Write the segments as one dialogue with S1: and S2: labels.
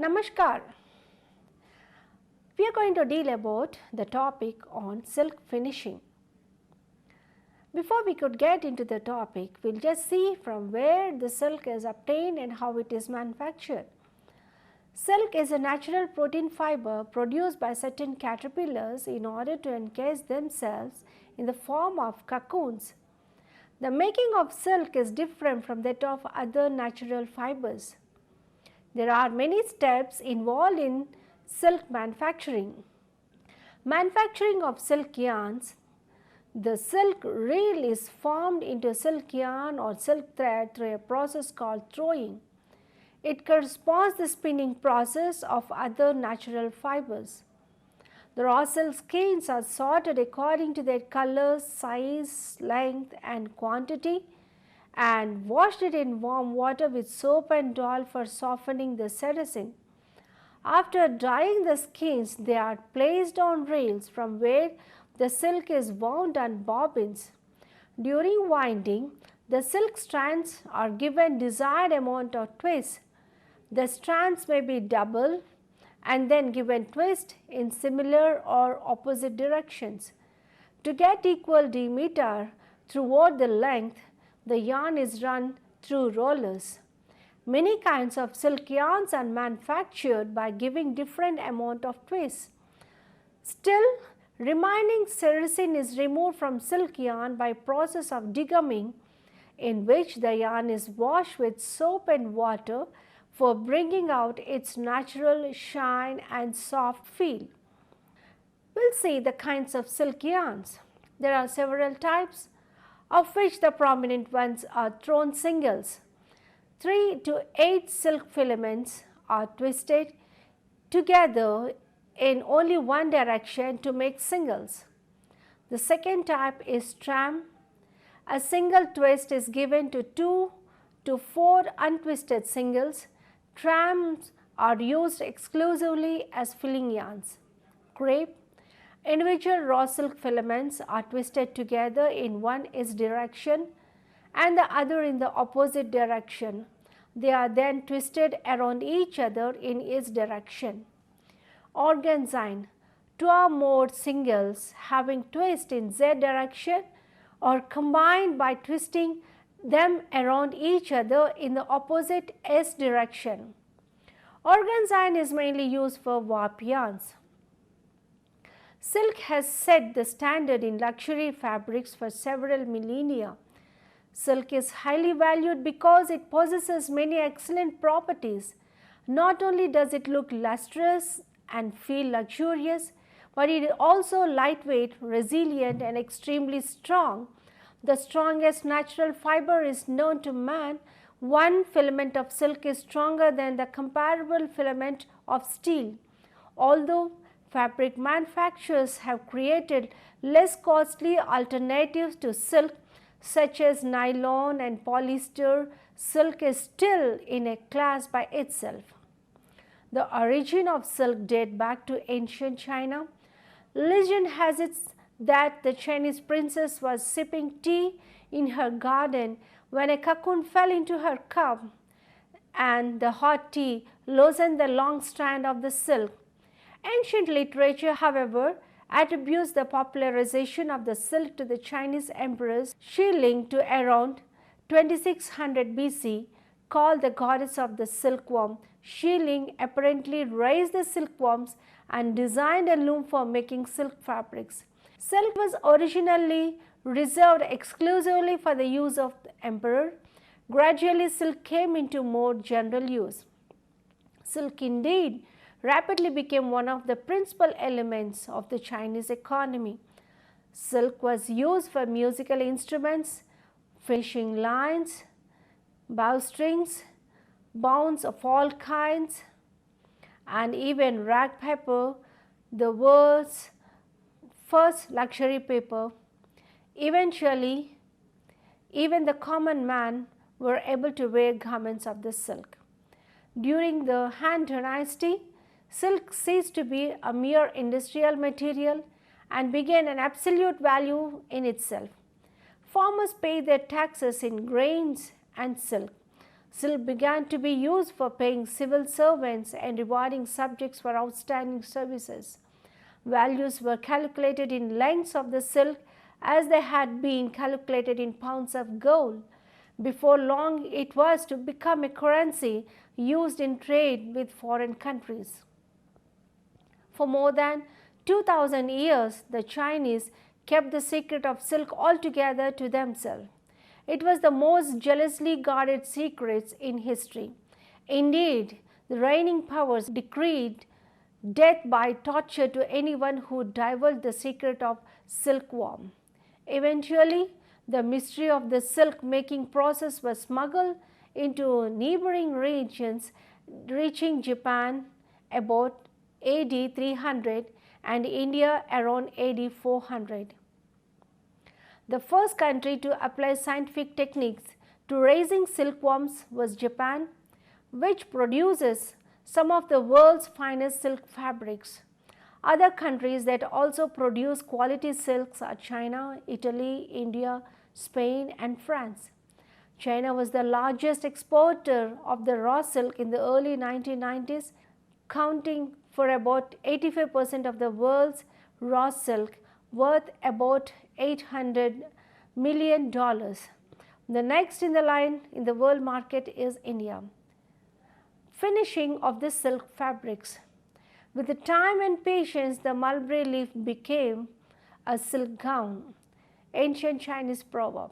S1: Namaskar. We are going to deal about the topic on silk finishing. Before we could get into the topic, we will just see from where the silk is obtained and how it is manufactured. Silk is a natural protein fiber produced by certain caterpillars in order to encase themselves in the form of cocoons. The making of silk is different from that of other natural fibers. There are many steps involved in silk manufacturing. Manufacturing of silk yarns. The silk reel is formed into silk yarn or silk thread through a process called throwing. It corresponds to the spinning process of other natural fibers. The raw silk skeins are sorted according to their color, size, length and quantity and washed it in warm water with soap and oil for softening the cetizen. After drying the skeins, they are placed on reels from where the silk is wound on bobbins. During winding, the silk strands are given desired amount of twist. The strands may be double and then given twist in similar or opposite directions. To get equal diameter throughout the length, the yarn is run through rollers. Many kinds of silk yarns are manufactured by giving different amount of twists. Still, remaining cetizen is removed from silk yarn by process of degumming, in which the yarn is washed with soap and water for bringing out its natural shine and soft feel. We will see the kinds of silk yarns. There are several types, of which the prominent ones are thrown singles. 3 to 8 silk filaments are twisted together in only one direction to make singles. The second type is tram. A single twist is given to 2 to 4 untwisted singles. Trams are used exclusively as filling yarns. Crepe. Individual raw silk filaments are twisted together in one each direction and the other in the opposite direction. They are then twisted around each other in each direction. Organzyne. 2 or more singles having twist in Z direction are combined by twisting them around each other in the opposite S direction. Organzyne is mainly used for warp yarns. Silk has set the standard in luxury fabrics for several millennia. Silk is highly valued because it possesses many excellent properties. Not only does it look lustrous and feel luxurious, but it is also lightweight, resilient and extremely strong. The strongest natural fiber is known to man. One filament of silk is stronger than the comparable filament of steel. Although fabric manufacturers have created less costly alternatives to silk such as nylon and polyester, silk is still in a class by itself. The origin of silk dates back to ancient China. Legend has it that the Chinese princess was sipping tea in her garden when a cocoon fell into her cup and the hot tea loosened the long strand of the silk. Ancient literature, however, attributes the popularization of the silk to the Chinese empress Shi Ling to around 2600 BC, called the goddess of the silkworm. Shi Ling apparently raised the silkworms and designed a loom for making silk fabrics. Silk was originally reserved exclusively for the use of the emperor. Gradually, silk came into more general use. Silk indeed rapidly became one of the principal elements of the Chinese economy. Silk was used for musical instruments, finishing lines, bowstrings, bounds of all kinds, and even rag paper, the world's first luxury paper. Eventually, even the common man were able to wear garments of the silk. During the Han Dynasty, silk ceased to be a mere industrial material and began an absolute value in itself. Farmers paid their taxes in grains and silk. Silk began to be used for paying civil servants and rewarding subjects for outstanding services. Values were calculated in lengths of the silk as they had been calculated in pounds of gold. Before long, it was to become a currency used in trade with foreign countries. For more than 2000 years, the Chinese kept the secret of silk altogether to themselves. It was the most jealously guarded secret in history. Indeed, the reigning powers decreed death by torture to anyone who divulged the secret of silkworm. Eventually, the mystery of the silk making process was smuggled into neighboring regions, reaching Japan about AD 300 and India around AD 400. The first country to apply scientific techniques to raising silkworms was Japan, which produces some of the world's finest silk fabrics. Other countries that also produce quality silks are China, Italy, India, Spain and France. China was the largest exporter of the raw silk in the early 1990s, accounting for about 85% of the world's raw silk, worth about $800 million. The next in the line in the world market is India. Finishing of the silk fabrics. With the time and patience, the mulberry leaf became a silk gown. Ancient Chinese proverb.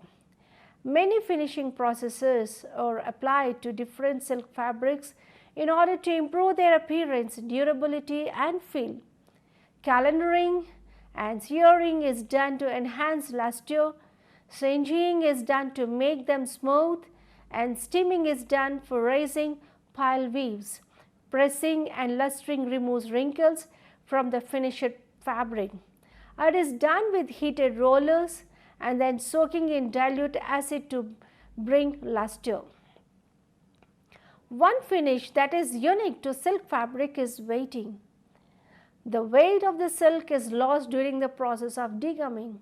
S1: Many finishing processes are applied to different silk fabrics in order to improve their appearance, durability and feel. Calendaring and searing is done to enhance luster, singeing is done to make them smooth, and steaming is done for raising pile weaves. Pressing and lustering removes wrinkles from the finished fabric. It is done with heated rollers and then soaking in dilute acid to bring luster. One finish that is unique to silk fabric is weighting. The weight of the silk is lost during the process of degumming.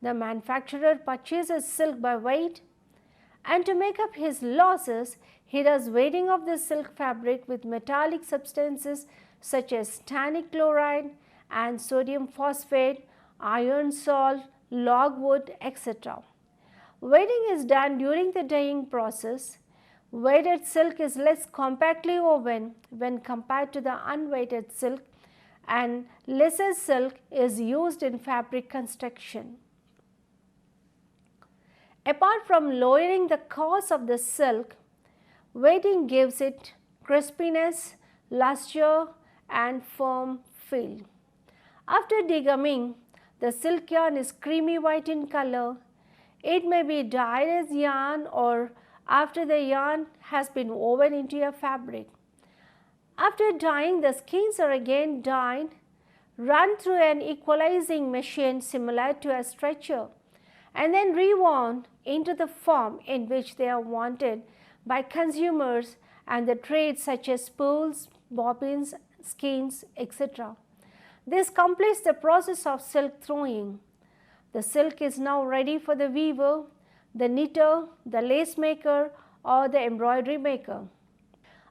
S1: The manufacturer purchases silk by weight, and to make up his losses, he does weighting of the silk fabric with metallic substances such as tannic chloride and sodium phosphate, iron salt, logwood, etc. Weighting is done during the dyeing process. Weighted silk is less compactly woven when compared to the unweighted silk, and lesser silk is used in fabric construction. Apart from lowering the cost of the silk, weighting gives it crispiness, luster and firm feel. After degumming, the silk yarn is creamy white in color. It may be dyed as yarn or after the yarn has been woven into a fabric. After dyeing, the skeins are again dyed, run through an equalizing machine similar to a stretcher, and then rewound into the form in which they are wanted by consumers and the trades such as spools, bobbins, skeins, etc. This completes the process of silk throwing. The silk is now ready for the weaver, the knitter, the lace maker or the embroidery maker.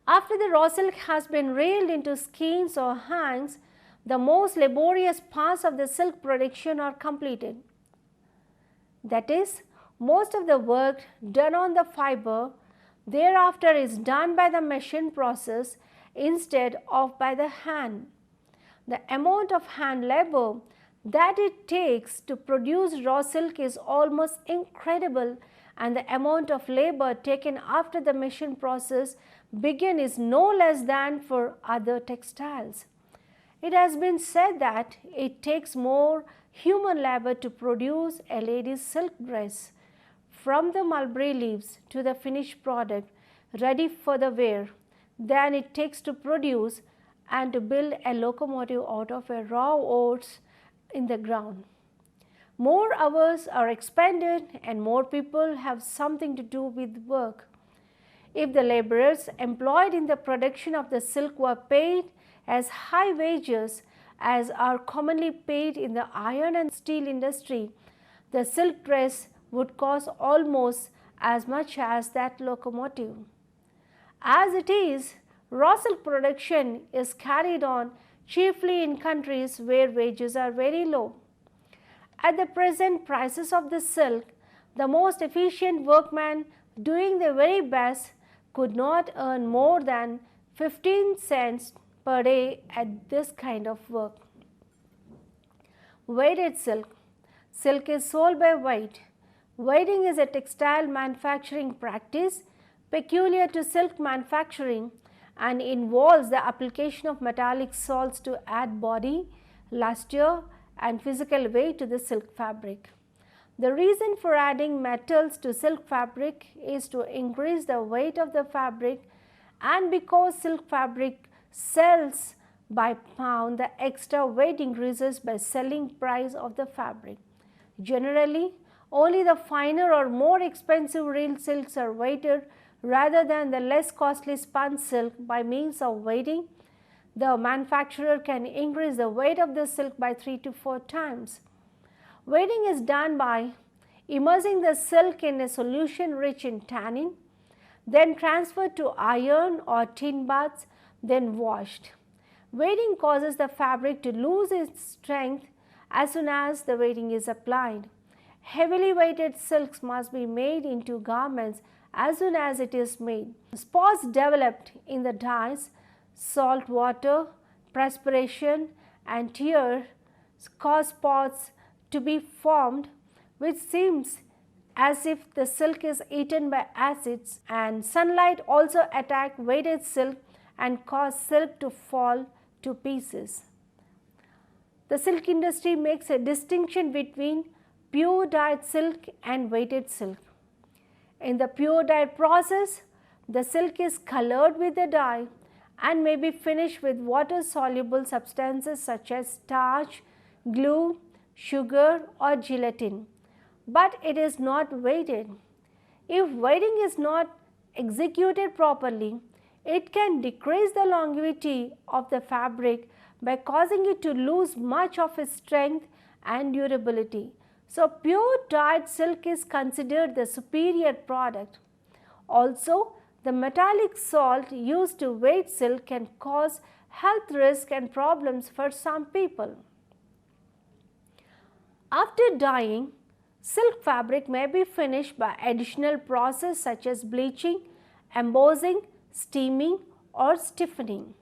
S1: After the raw silk has been reeled into skeins or hanks, the most laborious parts of the silk production are completed. That is, most of the work done on the fiber thereafter is done by the machine process instead of by the hand. The amount of hand labor that it takes to produce raw silk is almost incredible, and the amount of labor taken after the machine process begin is no less than for other textiles. It has been said that it takes more human labor to produce a lady's silk dress from the mulberry leaves to the finished product ready for the wear than it takes to produce and to build a locomotive out of a raw oats in the ground. More hours are expended and more people have something to do with work. If the laborers employed in the production of the silk were paid as high wages as are commonly paid in the iron and steel industry, the silk dress would cost almost as much as that locomotive. As it is, raw silk production is carried on chiefly in countries where wages are very low. At the present prices of the silk, the most efficient workman doing their very best could not earn more than 15 cents per day at this kind of work. Weighted silk. Silk is sold by weight. Weighting is a textile manufacturing practice peculiar to silk manufacturing and involves the application of metallic salts to add body, luster and physical weight to the silk fabric. The reason for adding metals to silk fabric is to increase the weight of the fabric, and because silk fabric sells by pound, the extra weight increases by selling price of the fabric. Generally, only the finer or more expensive real silks are weighted rather than the less costly spun silk. By means of weighting, the manufacturer can increase the weight of the silk by 3 to 4 times. Weighting is done by immersing the silk in a solution rich in tannin, then transferred to iron or tin baths, then washed. Weighting causes the fabric to lose its strength as soon as the weighting is applied. Heavily weighted silks must be made into garments as soon as it is made. Spots developed in the dyes, salt water, perspiration and tears cause spots to be formed, which seems as if the silk is eaten by acids, and sunlight also attack weighted silk and cause silk to fall to pieces. The silk industry makes a distinction between pure dyed silk and weighted silk. In the pure dyed process, the silk is colored with the dye and may be finished with water soluble substances such as starch, glue, sugar or gelatin, but it is not weighted. If weighting is not executed properly, it can decrease the longevity of the fabric by causing it to lose much of its strength and durability. So, pure dyed silk is considered the superior product. Also, the metallic salt used to weight silk can cause health risks and problems for some people. After dyeing, silk fabric may be finished by additional process such as bleaching, embossing, steaming or stiffening.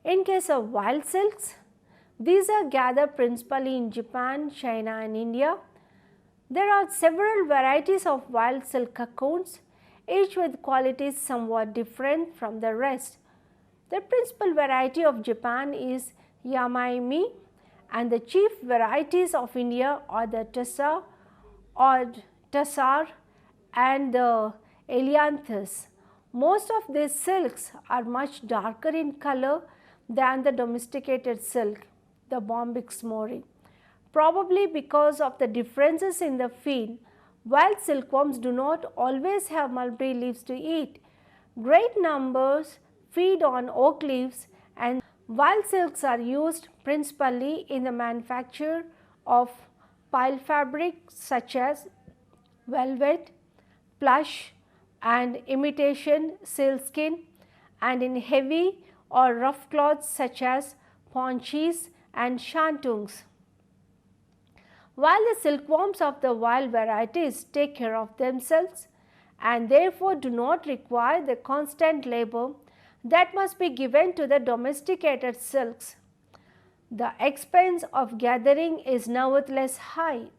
S1: In case of wild silks, these are gathered principally in Japan, China and India. There are several varieties of wild silk cocoons, each with qualities somewhat different from the rest. The principal variety of Japan is Yamaimi, and the chief varieties of India are the Tessa or Tassar and the Elianthus. Most of these silks are much darker in color than the domesticated silk, the Bombyx mori. Probably because of the differences in the feed, wild silkworms do not always have mulberry leaves to eat. Great numbers feed on oak leaves, and wild silks are used principally in the manufacture of pile fabric such as velvet, plush and imitation sealskin, and in heavy or rough cloths such as ponchis and shantungs. While the silkworms of the wild varieties take care of themselves and therefore do not require the constant labor that must be given to the domesticated silks, the expense of gathering is nevertheless high.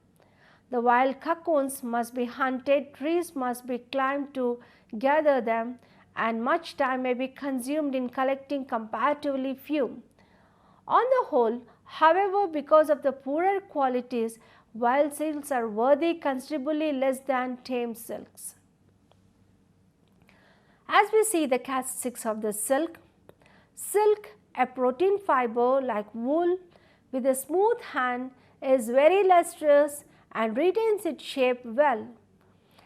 S1: The wild cocoons must be hunted, trees must be climbed to gather them, and much time may be consumed in collecting comparatively few. On the whole, however, because of the poorer qualities, wild silks are worthy considerably less than tame silks. As we see the characteristics of the silk, a protein fiber like wool with a smooth hand, is very lustrous and retains its shape well.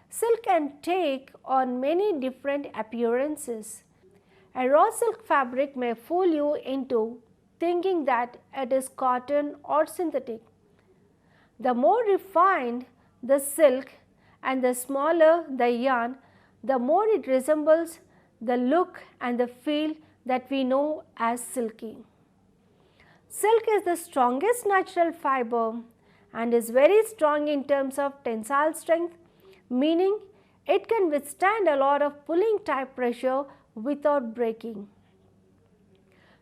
S1: Silk can take on many different appearances. A raw silk fabric may fool you into thinking that it is cotton or synthetic. The more refined the silk and the smaller the yarn, the more it resembles the look and the feel that we know as silky. Silk is the strongest natural fiber and is very strong in terms of tensile strength, meaning it can withstand a lot of pulling type pressure without breaking.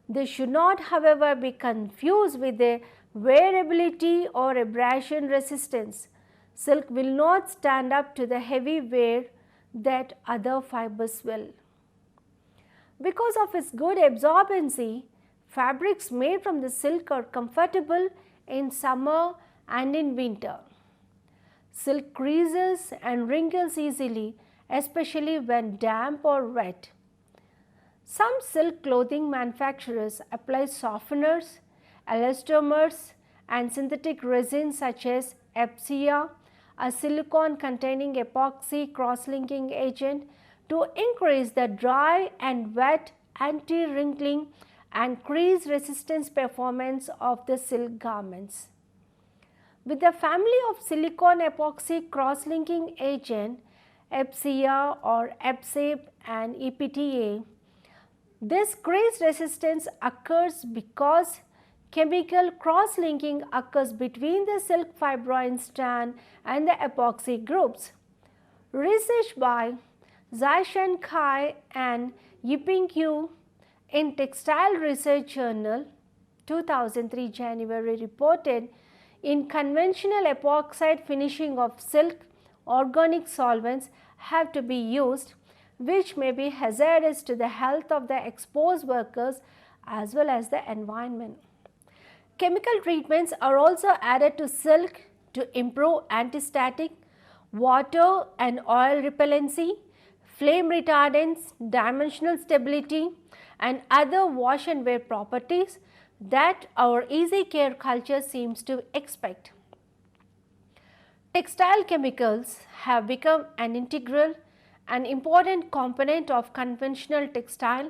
S1: This should not, however, be confused with a wearability or abrasion resistance. Silk will not stand up to the heavy wear that other fibers will. Because of its good absorbency, fabrics made from the silk are comfortable in summer and in winter. Silk creases and wrinkles easily, especially when damp or wet. Some silk clothing manufacturers apply softeners, elastomers and synthetic resins such as epsia, a silicone containing epoxy cross-linking agent, to increase the dry and wet anti-wrinkling and crease resistance performance of the silk garments. With the family of silicone epoxy cross-linking agent, epsia or EPSAPE and EPTA, this crease resistance occurs because chemical cross-linking occurs between the silk fibrine strand and the epoxy groups. Research by Zai-Shen Kai and Yiping Yu in Textile Research Journal 2003 January reported in conventional epoxide finishing of silk, organic solvents have to be used, which may be hazardous to the health of the exposed workers as well as the environment. Chemical treatments are also added to silk to improve antistatic, water and oil repellency, flame retardants, dimensional stability and other wash and wear properties that our easy care culture seems to expect. Textile chemicals have become an integral and important component of conventional textile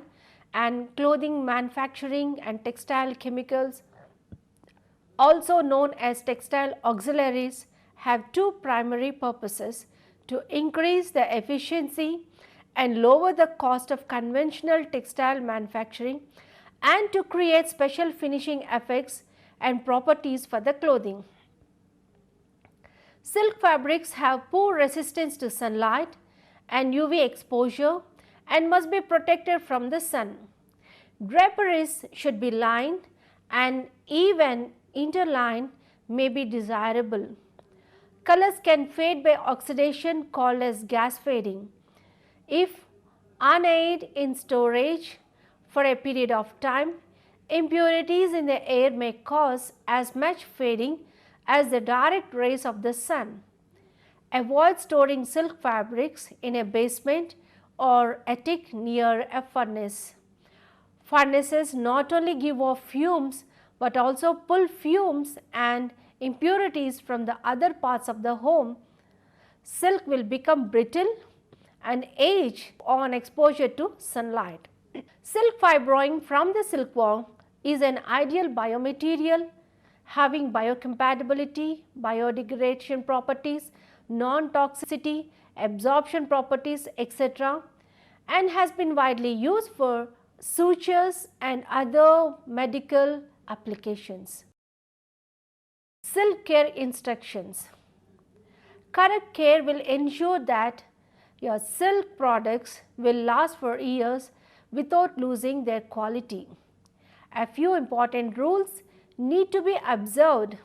S1: and clothing manufacturing, and textile chemicals, also known as textile auxiliaries, have two primary purposes: to increase the efficiency and lower the cost of conventional textile manufacturing, and to create special finishing effects and properties for the clothing. Silk fabrics have poor resistance to sunlight and UV exposure and must be protected from the sun. Draperies should be lined and even interline may be desirable. Colors can fade by oxidation called as gas fading. If unaided in storage for a period of time, impurities in the air may cause as much fading as the direct rays of the sun. Avoid storing silk fabrics in a basement or attic near a furnace. Furnaces not only give off fumes but also pull fumes and impurities from the other parts of the home. Silk will become brittle and age on exposure to sunlight. Silk fibroin from the silkworm is an ideal biomaterial having biocompatibility, biodegradation properties, non-toxicity, absorption properties, etc., and has been widely used for sutures and other medical applications. Silk care instructions. Correct care will ensure that your silk products will last for years without losing their quality. A few important rules need to be observed.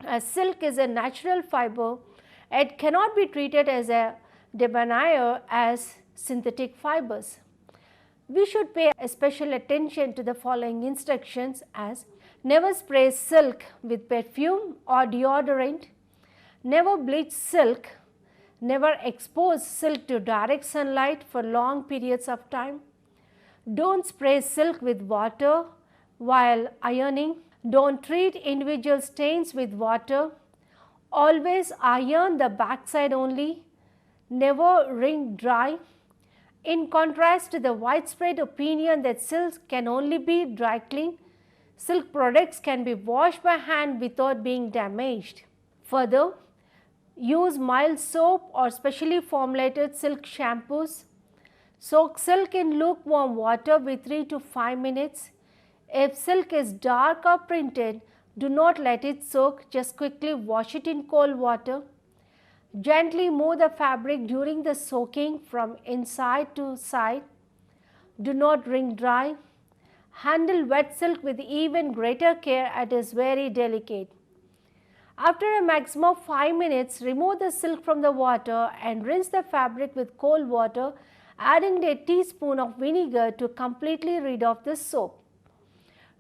S1: As silk is a natural fiber, it cannot be treated as a debonair as synthetic fibers. We should pay special attention to the following instructions as: never spray silk with perfume or deodorant, never bleach silk, never expose silk to direct sunlight for long periods of time, don't spray silk with water while ironing, don't treat individual stains with water, always iron the backside only, never wring dry. In contrast to the widespread opinion that silk can only be dry cleaned, silk products can be washed by hand without being damaged. Further, use mild soap or specially formulated silk shampoos. Soak silk in lukewarm water with 3 to 5 minutes. If silk is dark or printed, do not let it soak, just quickly wash it in cold water. Gently move the fabric during the soaking from inside to side. Do not wring dry. Handle wet silk with even greater care as it is very delicate. After a maximum of 5 minutes, remove the silk from the water and rinse the fabric with cold water, adding a teaspoon of vinegar to completely rid off the soap.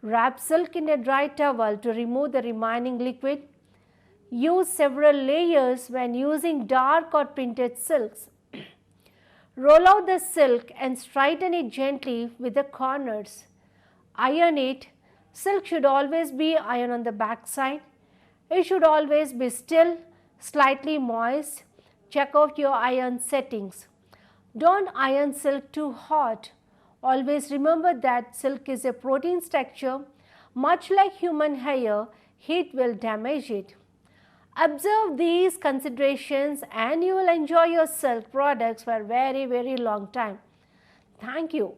S1: Wrap silk in a dry towel to remove the remaining liquid. Use several layers when using dark or printed silks. Roll out the silk and straighten it gently with the corners. Iron it. Silk should always be ironed on the back side. It should always be still, slightly moist. Check out your iron settings. Don't iron silk too hot. Always remember that silk is a protein structure. Much like human hair, heat will damage it. Observe these considerations and you will enjoy your silk products for a very long time. Thank you.